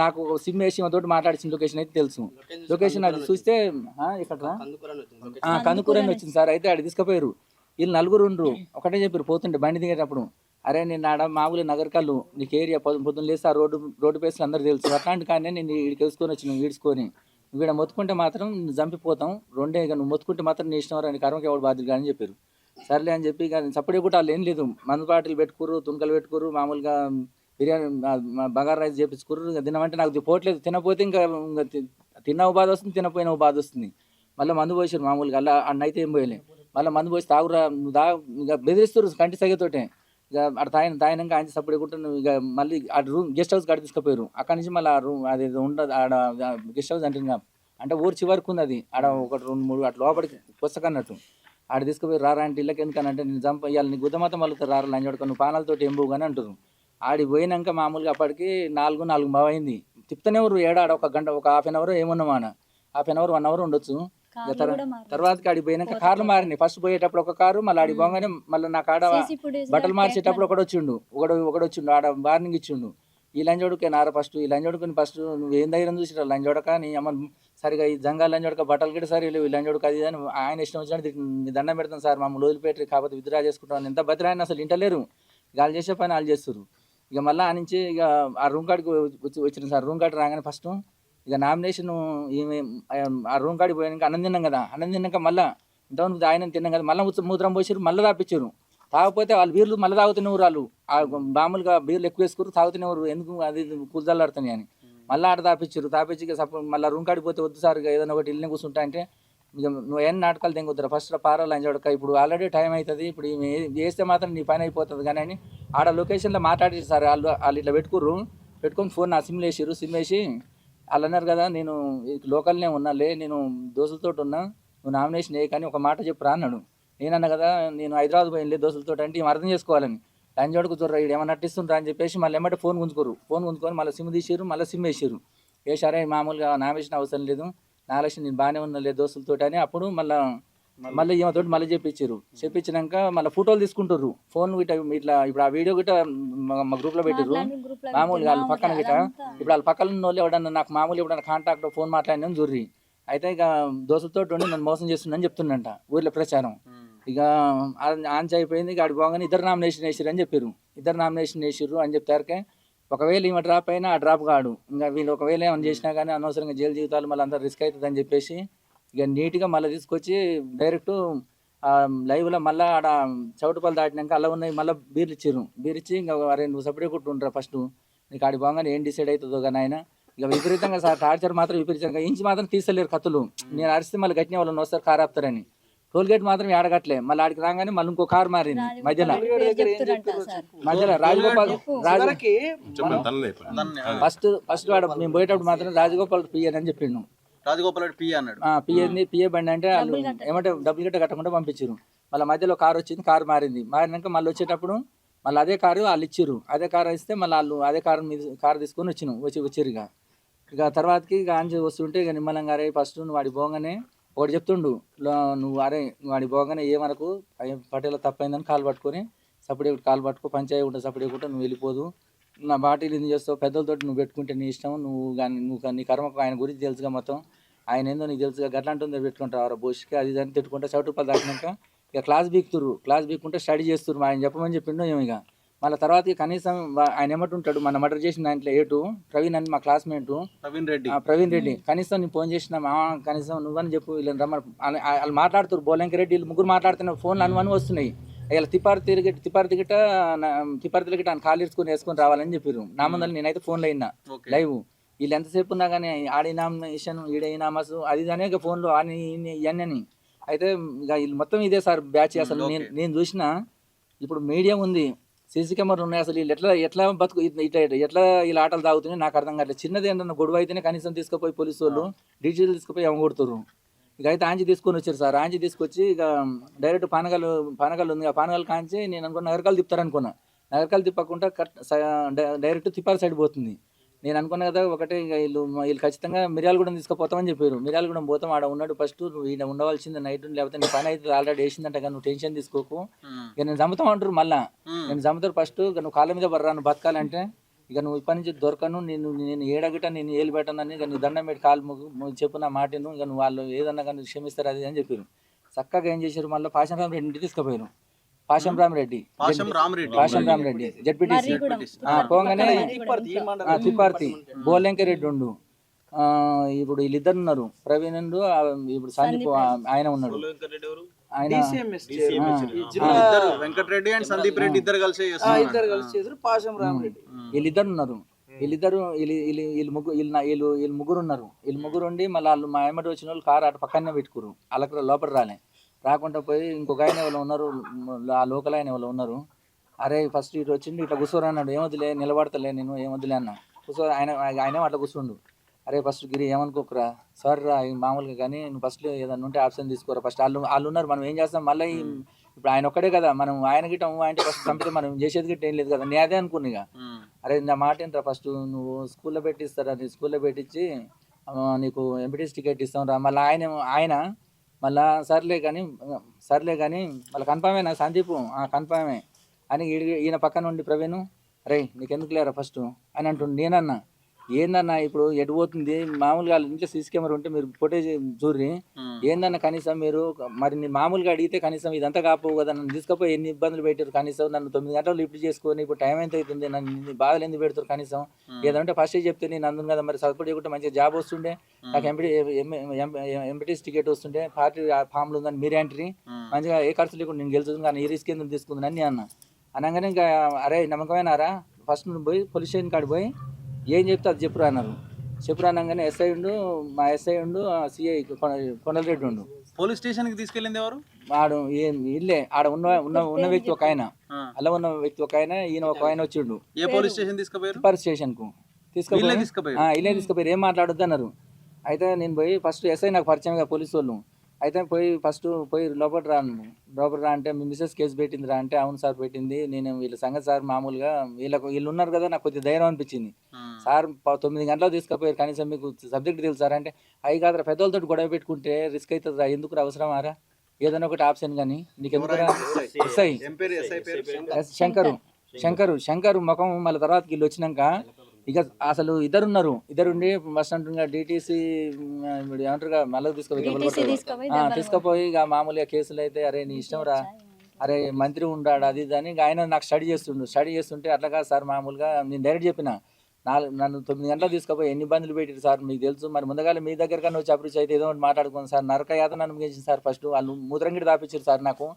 నాకు సిమ్ వేసి తోటి మాట్లాడిన లొకేషన్ అయితే తెలుసు. లొకేషన్ అది చూస్తే ఇక్కడ కందుకూర అని వచ్చింది సార్. అయితే ఆడ తీసుకుపోయారు. వీళ్ళు 4 ఉండ్రు. ఒకటే చెప్పారు పోతుంటే బండి దిగేటప్పుడు అరే నేను ఆడ మామూలు నగరకల్లు నీకు ఏరియా పొద్దున్న లేస్తే ఆ రోడ్డు పేసులు అందరూ తెలుసు అట్లాంటి కానీ నేను వీడికి వేసుకొని వచ్చి నువ్వు ఈడ్చుకొని నువ్వు ఇక్కడ మొత్తుకుంటే మాత్రం చంపిపోతాం 2 ఇక నువ్వు మొత్తుకుంటే మాత్రం నీ ఇష్టం అని కర్మకి ఎవడు బాధ్యత కానీ చెప్పారు. సర్లే అని చెప్పి ఇక సపడే కూడా వాళ్ళు ఏం లేదు మందు పాటలు పెట్టుకురు తునకలు పెట్టుకురు మామూలుగా బిర్యానీ బగారా రైస్ చేపించుకురు. ఇక తినమంటే నాకు పోవట్లేదు. తినపోతే ఇంకా తిన్న బాధ వస్తుంది తినపోయిన బాధ వస్తుంది. మళ్ళీ మందు పోసారు మామూలుగా అలా అన్నైతే ఏం పోయలే. మళ్ళీ మందు పోసి తాగురా ఇక బెదిరిస్తారు కంటి సగతోటే. ఇక అక్కడ తాగినాక ఆయన సపోర్ట్ కూడా నువ్వు ఇక మళ్ళీ ఆ గెస్ట్ హౌస్ కాడ తీసుకుపోయారు. అక్కడి నుంచి మళ్ళీ ఆ రూమ్ అది ఉండదు ఆడ గెస్ట్ హౌస్ అంటే ఊరు చివరికి ఉంది అది ఆడ 1-2-3 అట్లా లోపలికి పుస్తకన్నట్టు ఆడ తీసుకుపోయి రారా అంటే ఇళ్ళకి ఎందుకనంటే నేను ఇవాళ నీ గుద్దమాత మళ్ళీ రారా లంచ్ పడుకో నువ్వు పానాలతోటి ఏం పోగాని అంటారు. ఆడి పోయినాక మామూలుగా అప్పటికి 4 అయింది. తిప్పుతూనే ఊరు ఏడాడ ఒక గంట ఒక హాఫ్ అన్ అవర్ ఏమున్నామా 1 అవర్ ఉండొచ్చు. తర్వాతకి ఆడికి పోయినాక కార్లు మారినాయి. ఫస్ట్ పోయేటప్పుడు ఒక కారు మళ్ళీ ఆడికి పోగానే మళ్ళీ నాకు ఆడ బట్టలు మార్చేటప్పుడు ఒకడొచ్చిండు ఆడ వార్నింగ్ ఇచ్చిండు. ఈ లంజోడుకే నారా ఫస్ట్ ఈ లంజోడుకుని ఫస్ట్ నువ్వు ఏం దగ్గర చూసిరా లంజోడక నీ అమ్మ సరిగా ఈ జంగా లంజోడక బట్టలు గిట్ట సరే లేవు ఈ లంజోడుకు అది అని ఆయన ఇష్టం వచ్చినట్టు దండం పెడతాను సార్ మమ్మల్ని వదిలిపెట్టి కాకపోతే విత్డ్రా చేసుకుంటాను ఎంత బతిరాయని అసలు ఇంటలేరు. వాళ్ళు చేసే పని వాళ్ళు చేస్తారు. ఇక మళ్ళీ ఆ నుంచి ఇక ఆ రూమ్ కాడికి వచ్చిన సార్. రూమ్ కాడికి రాగానే ఫస్ట్ ఇక నామినేషన్ ఈమె ఆ రూమ్ కాడికి పోయాక అన్నం తిన్నాం కదా. అన్నం తిన్నాక మళ్ళీ ఇంతవరకు ఆయన తిన్నాం కదా, మళ్ళీ మూత్రం పోసారు, మళ్ళీ తాపించారు. తాగకపోతే వాళ్ళు బీర్లు మళ్ళీ తాగుతున్నవారు. వాళ్ళు ఆ మామూలుగా బీర్లు ఎక్కువ వేసుకున్నారు, తాగుతున్నవారు. ఎందుకు అది కూజల్లాడుతున్నాయి అని మళ్ళీ ఆడ తాపించారు. తాపించి ఇక మళ్ళీ రూమ్ కాడికి పోతే వద్దు సార్, ఇక ఏదైనా ఒకటి ఇల్లు కూర్చుంటా అంటే ఇక నువ్వు ఏం నాటకాలు తెంగుతురా, ఫస్ట్ పారాలు అని చూడక, ఇప్పుడు ఆల్రెడీ టైం అవుతుంది, ఇప్పుడు చేస్తే మాత్రం నీ పని అయిపోతుంది కానీ అని ఆడ లొకేషన్లో మాట్లాడి సార్. వాళ్ళు ఇట్లా పెట్టుకొని ఫోన్ నా సిమ్లు వేసారు. సిమ్ వేసి వాళ్ళు అన్నారు కదా, నేను లోకల్నే ఉన్నాలే, నేను దోస్తులతో ఉన్నా, నువ్వు నామినేషన్ ఏ కానీ ఒక మాట చెప్పురా అన్నాడు. నేనన్నా కదా, నేను హైదరాబాద్ పోయినలే దోస్తులతో అంటే ఏం అర్థం చేసుకోవాలని. లంచోడుకు చూడరా వీడు ఏమన్నా నటిస్తుండ్రా అని చెప్పేసి మళ్ళీ ఏమంటే ఫోన్ గుంజుకొని మళ్ళీ సిమ్ తీసారు, మళ్ళీ సిమ్ వేసారు. వేసారే మామూలుగా నామినేషన్ అవసరం లేదు, నామినేషన్ నేను బాగానే ఉన్నా లేదు దోస్తులతో అని. అప్పుడు మళ్ళీ ఈమెతోటి మళ్ళీ చెప్పించినాక మళ్ళీ ఫోటోలు తీసుకుంటారు. ఫోన్ ఇట్లా ఇప్పుడు ఆ వీడియో గిట్ట మా గ్రూప్లో పెట్టారు. మామూలుగా వాళ్ళు పక్కన గిట్ట ఇప్పుడు వాళ్ళ పక్కన ఉన్న వాళ్ళు ఎవడన్నా నాకు మామూలు ఎవడన్నా కాంటాక్ట్ ఫోన్ మాట్లాడిన జుర్రి అయితే ఇక దోస్తులతో ఉండి నన్ను మోసం చేస్తుందని చెప్తుండంట ఊర్లో ప్రచారం. ఇక ఆన్సర్ అయిపోయింది. ఇక ఆడి పోగానే ఇద్దరు నామినేషన్ వేసారు అని చెప్పారు. ఇద్దరు నామినేషన్ వేసారు అని చెప్తారకే ఒకవేళ ఈమె డ్రాప్ అయినా ఆ డ్రాప్ కాడు. ఇంకా వీళ్ళు ఒకవేళ ఏమైనా చేసినా కానీ అనవసరంగా జైలు జీవితాలు మళ్ళీ అందరూ రిస్క్ అవుతుంది అని చెప్పేసి ఇక నీట్గా మళ్ళీ తీసుకొచ్చి డైరెక్ట్ లైవ్లో మళ్ళీ ఆడ చౌటుపల్లి దాటినాక అలా ఉన్నాయి మళ్ళీ బీర్లు ఇచ్చారు. బీర్ ఇచ్చి ఇంకా అరే నువ్వు సపరేట్ కొట్టుండ్రా ఫస్ట్, నీకు ఆడి పోగానే ఏం డిసైడ్ అవుతుందో కానీ ఆయన ఇక విపరీతంగా సార్ టార్చర్ మాత్రం విపరీతంగా ఇంచి మాత్రం తీసలేరు కత్తులు. నేను అరిస్తే మళ్ళీ గట్టిన వాళ్ళని వస్తారు కారు ఆపుతారని. టోల్ గేట్ మాత్రం ఏడగట్లే. మళ్ళీ ఆడికి రాగానే మళ్ళీ ఇంకో కారు మారింది మధ్యలో రాజగోపాల్ ఫస్ట్ వాడు మేము పోయేటప్పుడు మాత్రం రాజగోపాల్ పిఎన్ అని చెప్పిండు. రాజగోపాల్ రెడ్డి పిఏ అన్నాడు. పిఏ బండి అంటే వాళ్ళు ఏమంటే డబ్బులు గట్ట కట్టకుండా పంపించారు. మళ్ళీ మధ్యలో కారు వచ్చింది, కారు మారినాక మళ్ళీ వచ్చేటప్పుడు మళ్ళీ అదే కారు వాళ్ళు ఇచ్చారు. అదే కారు ఇస్తే మళ్ళీ వాళ్ళు అదే కారు తీసుకొని వచ్చారు. ఇక తర్వాతకి ఇక ఆంజీ వస్తుంటే ఇక నిమ్మలంగా అరే ఫస్ట్ నువ్వు వాడి పోగానే ఒకటి చెప్తుండు, నువ్వు వాడి పోగానే ఏమనకు పటేల తప్పైందని కాలు పట్టుకొని కాలు పట్టుకో పంచాయతీ ఉంటుంది సపరేట్ నువ్వు వెళ్ళిపోదు, నా బాటిల్ ఇది చేస్తావు, పెద్దలతో నువ్వు పెట్టుకుంటే నీ ఇష్టం, నువ్వు నీ కర్మకు ఆయన గురించి తెలుసుగా మొత్తం, ఆయన ఏందో నీకు తెలుసుగా గట్లా అంటుందో పెట్టుకుంటావు బోష్కి అది దాన్ని తిట్టుకుంటే చౌటుపల్లి దాటినాక ఇక క్లాస్ బీక్కుంటే స్టడీ చేస్తున్నారు. ఆయన చెప్పమని చెప్పిండు ఏమో. ఇక మళ్ళీ తర్వాత కనీసం ఆయన ఏమంటుంటాడు, మన మర్డర్ చేసిన దాంట్లో ప్రవీణ్ అని మా క్లాస్మేట్ ప్రవీణ్ రెడ్డి, కనీసం నేను ఫోన్ చేసిన మా కనీసం నువ్వని చెప్పు వీళ్ళని రమ్మని వాళ్ళు మాట్లాడుతారు. బోలంకి రెడ్డి వీళ్ళు ముగ్గురు మాట్లాడుతున్నారు. ఫోన్లు అనువని వస్తున్నాయి. ఇలా తిప్పారు తిరిగిట ఆయన కాలు వేసుకొని రావాలని చెప్పారు. నా ముందర నేనైతే ఫోన్లో అయినా లైవ్. వీళ్ళు ఎంతసేపు ఉన్నా కానీ ఆడి నామినేషన్ ఈడై నామాసు అది అనే ఫోన్లో ఇవన్నీ అయితే ఇక వీళ్ళు మొత్తం ఇదే సార్ బ్యాచ్. అసలు నేను చూసిన ఇప్పుడు మీడియా ఉంది, సీసీ కెమెరాలు ఉన్నాయి, అసలు వీళ్ళు ఎట్లా బతుకు ఎట్లా వీళ్ళ ఆటలు తాగుతున్నాయి నాకు అర్థం కావట్లేదు. చిన్నది ఏంటన్నా గొడవ అయితేనే కనీసం తీసుకుపోయి పోలీసు వాళ్ళు డీటెయిల్ తీసుకుపోయి ఏమో కొడుతున్నారు. ఇక అయితే ఆంచి తీసుకొని వచ్చారు సార్. ఆంచి తీసుకొచ్చి ఇక డైరెక్ట్ పానగల్ ఉంది, ఆ పానగల్ కాంచి నేను అనుకున్న నగరకాలు తిప్పుతారు అనుకున్నా. నగరకాలు తిప్పకుండా డైరెక్ట్ తిప్పారు సైడ్ పోతుంది. నేను అనుకున్నా కదా ఒకటే ఇక వీళ్ళు ఖచ్చితంగా మిర్యాలగూడెం తీసుకుపోతామని చెప్పారు. మిర్యాలగూడెం పోతాం, ఆడ ఉన్నాడు ఫస్ట్, నువ్వు ఈయన ఉండవలసింది నైట్, లేకపోతే నీ పని అయితే ఆల్రెడీ వేసిందంట కానీ నువ్వు టెన్షన్ తీసుకోకు, ఇక నేను చంపుతామంటారు. మళ్ళీ నేను చంపుతారు ఫస్ట్, ఇక నువ్వు కాళ్ళ మీద బర్రా నువ్వు బతకాలంటే ఇక నువ్వు ఇప్పటి నుంచి దొరకను, నేను ఏడగిట నేను ఏలు పెట్టనని ఇక నీ దండం పెట్టి కాలు చెప్పు నా మాటను, ఇక నువ్వు వాళ్ళు ఏదన్నా కానీ క్షమిస్తారు అది అని చెప్పారు. చక్కగా ఏం చేశారు, మళ్ళీ పాషం రెడ్డి తీసుకుపోయారు. పాషం రామరెడ్డి జడ్పీటీసీ పోగానే తిప్పార్తి బోలెంక రెడ్డి ఉండు, ఇప్పుడు వీళ్ళిద్దరు ఉన్నారు ప్రవీణ్ ఇప్పుడు సందీప్ ఆయన ఉన్నాడు. ఆయన వెంకటరెడ్డి అండ్ సందీప్ రెడ్డి ఇద్దరు కలిసి పాషం రామరెడ్డి వీళ్ళిద్దరు ఉన్నారు. వీళ్ళు ముగ్గురు ఉన్నారు. వీళ్ళు ముగ్గురు ఉండి మళ్ళీ వాళ్ళు మా ఎమ్మటి వచ్చిన వాళ్ళు కారు అటు పక్కనే పెట్టుకురు. వాళ్ళకి లోపల రాకుండా పోయి ఇంకొక ఆయన ఎవరు ఉన్నారు, ఆ లోకల్ ఆయన ఎవరు ఉన్నారు, అరే ఫస్ట్ ఇటు వచ్చిండు ఇట్లా కూర్చోరు అన్నాడు. ఏమొద్దులే నిలబడతలే నేను ఏమొద్దులే అన్న ఆయన అట్లా కూర్చుండు. అరే ఫస్ట్ గిరి ఏమనుకోకురా సార్ రా మామూలుగా కానీ నువ్వు ఫస్ట్ ఏదన్నా ఉంటే ఆప్షన్ తీసుకోరా, ఫస్ట్ వాళ్ళు ఉన్నారు, మనం ఏం చేస్తాం మళ్ళీ ఇప్పుడు ఆయన ఒక్కడే కదా, మనం ఆయన గిట్ట అంటే ఫస్ట్ చంపితే మనం చేసేది గిట్ట ఏం లేదు కదా, నేను అదే అనుకున్నా. ఇక అరే నా మాట ఏంట్రా ఫస్ట్ నువ్వు స్కూల్లో పెట్టిస్తారా, నీ స్కూల్లో పెట్టించి నీకు ఎంపీటీసీ టికెట్ ఇస్తాం రా. మళ్ళీ ఆయన మళ్ళీ సర్లే కానీ మళ్ళీ కన్ఫామేనా సందీప్ కన్ఫామే అని ఈయన పక్కన ఉండి ప్రవీణ్ రే నీకెందుకు లేరా ఫస్ట్ అని అంటుండు. నేనన్నా ఏందన్నా ఇప్పుడు ఎటు పోతుంది మామూలుగా వాళ్ళ ఇంట్లో సీసీ కెమెరా ఉంటే మీరు ఫుటేజ్ చూడ్రి. ఏందన్నా కనీసం మీరు మరి నీ మామూలుగా అడిగితే కనీసం ఇదంతా కాపోవు కదా, నన్ను తీసుకుపోయి ఎన్ని ఇబ్బందులు పెట్టారు, కనీసం నన్ను 9 గంటలు లిఫ్ట్ చేసుకొని ఇప్పుడు టైం ఎంత అవుతుంది, నన్ను ఇన్ని బాధలు ఎందుకు పెడతారు, కనీసం ఏదంటే ఫస్ట్ చెప్తే నేను అందును కదా, మరి సపోర్ట్ చేయకుంటే మంచిగా జాబ్ వస్తుండే, నాకు ఎంపీటీస్ టికెట్ వస్తుండే, పార్టీ ఫామ్లు ఉందని మీరే అంటారు, మంచిగా ఏ ఖర్చు లేకుండా నేను గెలుస్తుంది కానీ ఈ రిస్క్ ఎందుకు తీసుకుంది అని అన్న. అనగానే ఇంకా అరే నమ్మకమైనారా, ఫస్ట్ నువ్వు పోయి పోలీస్ స్టేషన్ కాడికి పోయి ఏం చెప్తే అది చెప్పురా అన్నారు. చెప్పురా అనగానే ఎస్ఐ ఉండు, మా ఎస్ఐ ఉండు, సిఐ కొండలరెడ్డి ఉండు. పోలీస్ స్టేషన్ కి తీసుకెళ్ళింది ఎవరు? ఆడు ఏం ఇల్లే ఆడ ఉన్న వ్యక్తి ఒక ఆయన, అలా ఉన్న వ్యక్తి ఒక ఆయన, ఈయన ఒక ఆయన వచ్చిండు. ఏ పోలీస్ స్టేషన్ తీసుకుపోయారు? తిప్పార్ స్టేషన్ కు తీసుకుపోయి ఇల్లే తీసుకుపోయి ఏం మాట్లాడొద్దు అన్నారు. అయితే నేను పోయి ఫస్ట్ ఎస్ఐ నాకు పరిచయంగా పోలీసు వాళ్ళు, అయితే పోయి లోపల రా అంటే మీ మిస్సెస్ కేసు పెట్టిందిరా అంటే అవును సార్ పెట్టింది, నేను వీళ్ళ సంగతి సార్ మామూలుగా వీళ్ళు ఉన్నారు కదా, నాకు కొద్దిగా ధైర్యం అనిపించింది. సార్ 9 గంటలకు తీసుకుపోయారు, కనీసం మీకు సబ్జెక్ట్ తెలుసు సార్ అంటే అవి కాదురా, పెద్దవాళ్ళతో గొడవ పెట్టుకుంటే రిస్క్ అవుతుందిరా, ఎందుకు అవసరం ఆరా, ఏదైనా ఒకటి ఆప్షన్ కానీ నీకు ఎందుకురా. ఎస్ఐ శంకరు ముఖం మళ్ళీ తర్వాత వీళ్ళు వచ్చినాక ఇక అసలు ఇద్దరుండి బస్ స్టాండ్ డిటీసీ ఏమంటారు మళ్ళీ తీసుకుపోయి ఇక మామూలుగా కేసులు అయితే అరే నీ ఇష్టం రా, అరే మంత్రి ఉండాడు అది ఇది అని ఆయన నాకు స్టడీ చేస్తుంటే అట్లా కాదు సార్, మామూలుగా నేను డైరెక్ట్ చెప్పిన నన్ను 9 గంటలకు తీసుకుపోయి ఎన్ని ఇబ్బందులు పెట్టారు సార్ మీకు తెలుసు, మరి ముందుగా మీ దగ్గర కన్నా వచ్చి అప్రోచ్ అయితే ఏదో ఒకటి మాట్లాడుకోండి సార్, నరక యాత నన్ను ముగించింది సార్, ఫస్ట్ వాళ్ళు మూత్రంగిడి దాపించారు సార్ నాకు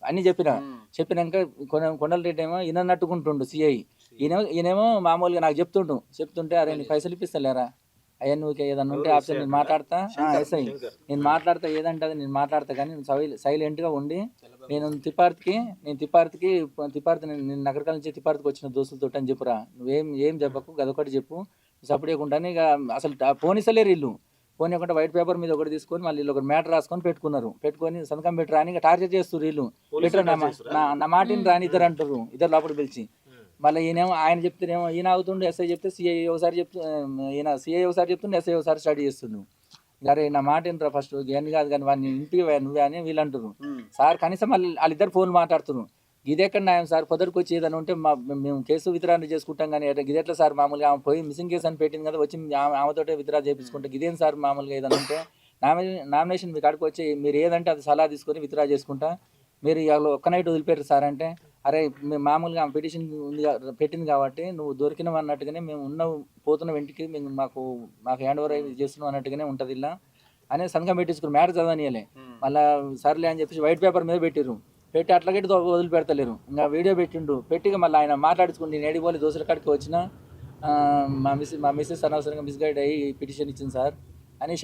అన్నీ చెప్పినాక కొండలరెడ్డి ఏమో ఈయనట్టుకుంటుండు సిఐ, ఈయనేమో మామూలుగా నాకు చెప్తుంటే అరే నీకు పైసలు ఇప్పిస్తలేరా అయ్యా, నువ్వు ఏదన్నా ఉంటే ఆప్షన్ నేను మాట్లాడతా, ఎస్ఐ నేను మాట్లాడతా, ఏదంటే అది నేను మాట్లాడతా, కానీ నేను సైలెంట్గా ఉండి నేను తిప్పార్తికి నేను నగరకాల నుంచి తిప్పార్తికి వచ్చిన దోస్తులతో అని చెప్పురా, నువ్వేం చెప్పకు గదొకటి చెప్పు, సపోర్ట్ చేయకుండా ఇక అసలు పోనిస్తలేరు వీళ్ళు, పోనీయకుండా వైట్ పేపర్ మీద ఒకటి తీసుకొని మళ్ళీ వీళ్ళు ఒక మ్యాటర్ రాసుకొని పెట్టుకొని సంతకం పెట్టరా అని టార్చర్ చేస్తారు వీళ్ళు, పెట్టరు నా మాటిని రాని ఇద్దరు అంటారు, ఇద్దరు లోపల పిలిచి మళ్ళీ ఈయనేమో ఆయన చెప్తేనేమో ఈయన అవుతుండే, ఎస్ఐ చెప్తే సిఐ ఒకసారి సిఐ ఒకసారి చెప్తుండే, ఎస్ఐ ఒకసారి స్టడీ చేస్తుండు. అరే నా మాట ఏంట్రా ఫస్ట్ ఏం కాదు కానీ వాడిని ఇంటికి నువ్వే అని వీళ్ళు అంటారు సార్, కనీసం వాళ్ళిద్దరు ఫోన్ మాట్లాడుతున్నారు, గిదెక్కడ న్యాయం సార్, పొద్దుకు వచ్చి ఏదైనా ఉంటే మేము కేసు విత్డ్రా చేసుకుంటాం కానీ గిదెట్లా సార్, మామూలుగా ఆమె పోయి మిస్సింగ్ కేసు అని పెట్టింది కదా, వచ్చి ఆమెతోటే విత్డ్రా చేయించుకుంటే ఇదేం సార్, మామూలుగా ఏదైనా ఉంటే నామినేషన్ మీ కాడికి వచ్చి మీరు ఏదంటే అది సలహా తీసుకొని విత్డ్రా చేసుకుంటా, మీరు ఇవాళ ఒక్క నైట్ వదిలిపెట్టరు సార్ అంటే, అరే మేము మామూలుగా పిటిషన్ పెట్టింది కాబట్టి నువ్వు దొరికినవి అన్నట్టుగానే మేము పోతున్న వెంటికి మేము మాకు హ్యాండ్ ఓవర్ చేస్తున్నాం అన్నట్టుగానే ఉంటుంది ఇలా అని సంతకం పెట్టించుకుని మ్యాటర్ చదవనియలే, మళ్ళీ సర్లే అని చెప్పేసి వైట్ పేపర్ మీద పెట్టి అట్లాగట్టి వదిలిపెడతలేరు, ఇంకా వీడియో పెట్టిగా మళ్ళీ ఆయన మాట్లాడుచుకుని నేను ఏడిపోలే దోశల కాడికి వచ్చిన మా మిస్సెస్ అనవసరంగా మిస్గైడ్ అయ్యి పిటిషన్ ఇచ్చింది సార్ అని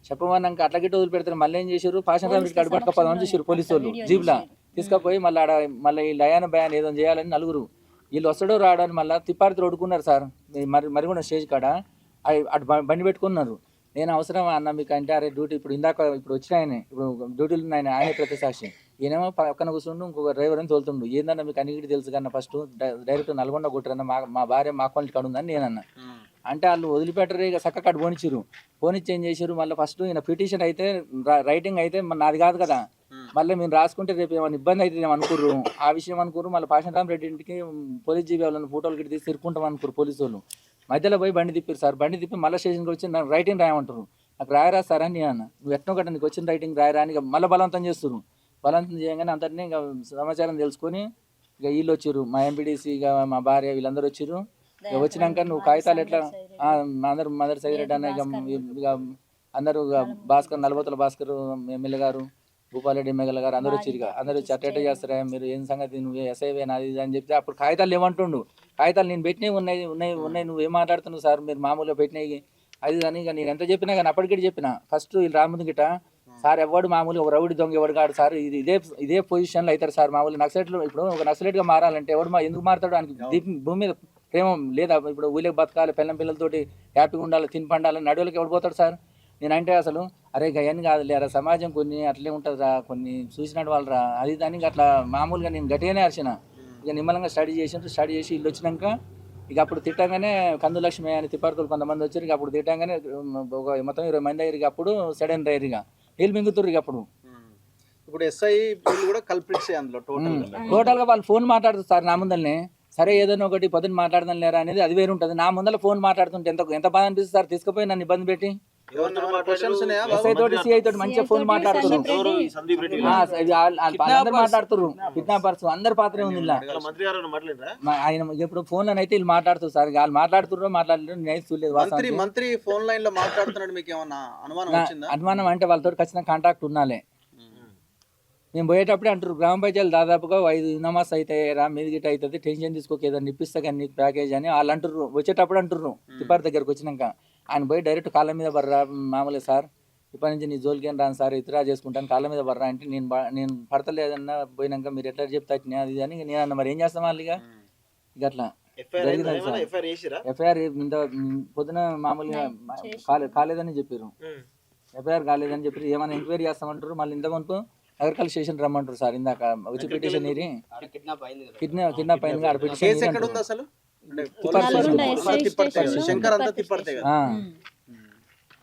చెప్పమన్నాక అట్లాగట్టి వదిలిపెడతారు. మళ్ళీ ఏం చేశారు, పాషన్ రామిట్ కాడి పట్టుకపోదామని చూసారు పోలీసు వాళ్ళు జీప్లా తీసుకపోయి మళ్ళీ ఈ లయాన్ భయాన్ ఏదో చేయాలని నలుగురు వీళ్ళు వస్తాడో రావడానికి మళ్ళీ తిప్పారితో ఒడుకున్నారు సార్, మరి కూడా స్టేజ్ కాడ అటు బండి పెట్టుకున్నారు. నేను అవసరం అన్న మీకు అంటే అరే డ్యూటీ ఇప్పుడు వచ్చిన ఆయన ఇప్పుడు డ్యూటీలు ఆయన ప్రతిసాక్షి, ఈయనేమో పక్కన కూర్చుండు ఇంకొక డ్రైవర్ అని తోలుతుండు, ఏందన్నా మీకు అన్నిటి తెలుసు కన్నా ఫస్ట్ డైరెక్ట్ నల్గొండ కొట్టారన్న మా భార్య మా క్వాలిటీ కాడ ఉందని నేనన్నా అంటే వాళ్ళు వదిలిపెట్టరు, ఇక చక్క కాడ పోనిచ్చి ఏం చేశారు, మళ్ళీ ఫస్ట్ ఈయన పిటిషన్ అయితే రైటింగ్ అయితే నాది కాదు కదా, మళ్ళీ మేము రాసుకుంటే రేపు ఏమైనా ఇబ్బంది అయితే అనుకుర్రు, ఆ విషయం అనుకుర్రు. మళ్ళీ పాషన్ రామిరెడ్డి ఇంటికి పోలీస్ జీబీ వాళ్ళని ఫోటోలు గిట్టి తీసి తిరుక్కుంటాం అనుకురు పోలీసు వాళ్ళు, మధ్యలో పోయి బండి తిప్పారు మళ్ళీ స్టేషన్కి వచ్చి నాకు రైటింగ్ రాయమంటారు, నాకు రాయరా సార్ అని అన్న, నువ్వు ఎట్నో కట్ట నీకు వచ్చిన రైటింగ్ రాయరా అని మళ్ళీ బలవంతం చేస్తారు. బలవంతం చేయగానే అందరినీ ఇక సమాచారం తెలుసుకొని ఇక వీళ్ళు వచ్చారు, మా ఎంపీడీసీ ఇక మా భార్య వీళ్ళందరూ వచ్చారు. ఇక వచ్చినాక నువ్వు కాగితాలు ఎట్లా మదర్ సైరెడ్డి అన్న ఇక అందరూ భాస్కర్ నలబోతుల భాస్కర్ ఎమ్మెల్యే గారు భూపాలరెడ్డి ఎమ్మెల్యే గారు అందరూ వచ్చి అందరూ వచ్చి అట్ట చేస్తారా మీరు ఏం సంగతి నువ్వు ఎస్ఐవే నాది అని చెప్తే అప్పుడు కాగితాలు ఏమంటుండు, కాగితాలు నేను పెట్టినవి ఉన్నాయి నువ్వు ఏం మాట్లాడుతున్నావు సార్ మీరు మామూలుగా పెట్టినవి అది కానీ ఇక నేను ఎంత చెప్పినా కానీ అప్పటికి చెప్పిన ఫస్ట్ వీళ్ళు రాముందు గిట సార్ ఎవడు మామూలుగా ఒక రౌడీ దొంగ ఎవడు కాడు సార్, ఇదే పొజిషన్లో అవుతారు సార్ మామూలు నక్సలైట్లు. ఇప్పుడు ఒక నక్సలైట్గా మారాలంటే ఎవడు ఎందుకు మారుతాడు, ఆయనకి భూమి మీద ప్రేమ లేదా, ఇప్పుడు ఊళ్ళకి బతకాలి పిల్లలతోటి హ్యాపీగా ఉండాలి తిని పండాలి, నడువులకి ఎవడు పోతాడు సార్. నేనంటే అసలు అరే గయని కాదు లేరా సమాజం కొన్ని అట్లే ఉంటుందిరా, కొన్ని చూసినట్టు వాళ్ళరా అది దానికి అట్లా మామూలుగా నేను గట్టిగానే అరిచిన. ఇక నిమ్మలంగా స్టడీ చేసి ఇల్లు వచ్చినాక ఇక అప్పుడు తిట్టంగానే కందు లక్ష్మి అని తిప్పారుతులు కొంతమంది వచ్చారు, ఇక అప్పుడు తిట్టంగానే ఒక మొత్తం 20 మంది అయ్యారు. ఇక అప్పుడు సడన్ రైర్ ఇక నీళ్ళు మింగుతురు. ఇక అప్పుడు ఇప్పుడు ఎస్ఐ కూడా కల్పిట్స్ అందులో టోటల్గా వాళ్ళు ఫోన్ మాట్లాడుతారు సార్ నా ముందల్ని, సరే ఏదైనా ఒకటి పొద్దున్న మాట్లాడదాం లేరా అనేది అది వేరు ఉంటుంది. నా ముందర ఫోన్ మాట్లాడుతుంటే ఎంత ఎంత బాధ అనిపిస్తుంది సార్. తీసుకుపోయి నన్ను ఇబ్బంది పెట్టి క్వశ్చన్స్ ఉన్నాయా బాబు? ఎస్ఐ తోటి సిఐ తోటి మంచిగా ఫోన్ మాట్లాడుతున్నారు. అందరు మాట్లాడుతున్నారు. కిడ్నాపర్స్ అందరి పాత్రే ఉంది ఇలా. ఆయన ఇప్పుడు ఫోన్ లో అయితే వీళ్ళు మాట్లాడుతారు సార్. వాళ్ళు మాట్లాడుతున్నారు నేను చూడలేదు. మంత్రి ఫోన్ లైన్ లో మాట్లాడుతున్నాడు, మీకు ఏమన్నా అనుమానం వచ్చిందా? అనుమానం అంటే వాళ్ళతో ఖచ్చితంగా కాంటాక్ట్ ఉన్నాలే. మేము పోయేటప్పుడే అంటారు గ్రామ పంచాయతీలు దాదాపుగా 5 ఇనామాస్ అయితే రా మీది గిట్ట అవుతుంది, టెన్షన్ తీసుకోక ఏదైనా ఇప్పిస్తా కానీ నీకు ప్యాకేజ్ అని వాళ్ళు అంటుర్రు. వచ్చేటప్పుడు అంటుర్రు తిప్పారి దగ్గరకు వచ్చినాక. ఆయన పోయి డైరెక్ట్ కాళ్ళ మీద బర్రా మామూలుగా సార్ ఇప్పటి నుంచి నీ జోలికేం రాను సార్, ఇతరా చేసుకుంటాను కాళ్ళ మీద బర్రా అంటే నేను పడతలేదన్నా పోయినాక మీరు ఎట్లా చెప్తా అది అని నేను అన్న. మరి ఏం చేస్తాం వాళ్ళు ఇక అట్లా ఎఫ్ఐఆర్ ఇంత పొద్దున మామూలుగా కాలేదని చెప్పారు. ఎఫ్ఐఆర్ కాలేదని చెప్పి ఏమైనా ఎంక్వైరీ చేస్తామంటారు. మళ్ళీ ఇంత మనకు అగ్రికల్చర్ స్టేషన్ రమ్మంటారు సార్. ఇందాక వచ్చి పిటిషన్ కిడ్నాప్ అయింది ఆడ కేసు ఎక్కడ ఉంది అసలు? శంకర్ అంతా తిప్పడితే కదా.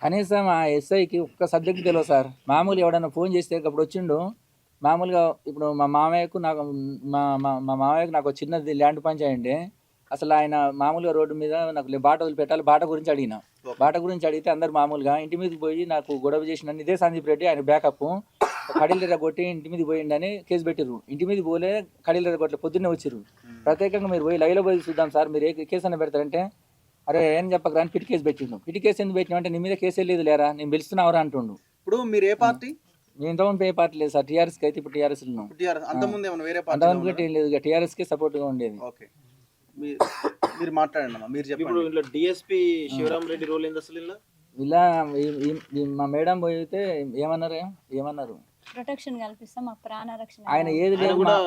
కనీసం ఆ ఎస్ఐకి ఒక్క సబ్జెక్ట్ తెలియదు సార్. మామూలు ఎవడన్నా ఫోన్ చేస్తే అప్పుడు వచ్చిండు మామూలుగా. ఇప్పుడు మా మామయ్యకు నాకు చిన్నది ల్యాండ్ పంచాయండి. అసలు ఆయన మామూలుగా రోడ్డు మీద నాకు బాట వదిలిపెట్టాలి. బాట గురించి అడిగిన. బాట గురించి అడిగితే అందరు మామూలుగా ఇంటి మీదకి పోయి నాకు గొడవ చేసిన ఇదే సందీప్ రెడ్డి ఆయన బ్యాకప్ కడీలెర కొట్టి ఇంటి మీద పోయిండని కేసు పెట్టిర్రు. ఇంటి మీద పోలే కడీలెర కొట్టి పొద్దున్నే వచ్చిర్రు. ప్రత్యేకంగా మీరు పోయి లైవ్లో పోయి చూద్దాం సార్ మీరు ఏ కేసు అని పెడతారంటే అరే ఏం చెప్పకరా అని పిటి కేసు పెట్టిండు. పిటి కేసు ఎందుకు పెట్టినా అంటే నీ మీద కేసు లేదు లేరా నేను పిలుస్తున్నావురా అంటుండు. ఇప్పుడు మీరు ఏ పార్టీ? నేను ఇంతకుముందు ఏ పార్టీ లేదు సార్. టీఆర్ఎస్కి అయితే ఇప్పుడు టీఆర్ఎస్ అంతకుముందు ఏం లేదు, టీఆర్ఎస్కే సపోర్ట్గా ఉండేది. ఓకే మీరు మాట్లాడండి అమ్మా, మీరు చెప్పండి. ఇప్పుడు డిఎస్పీ శివరామ్ రెడ్డి రోల్ ఏంది అసలు? ఇలా మా మేడం పోయితే ఏమన్నారు ప్రొటెక్షన్ కల్పిస్తాం, మా ప్రాణ రక్షణ ఆయన ఏది లేదు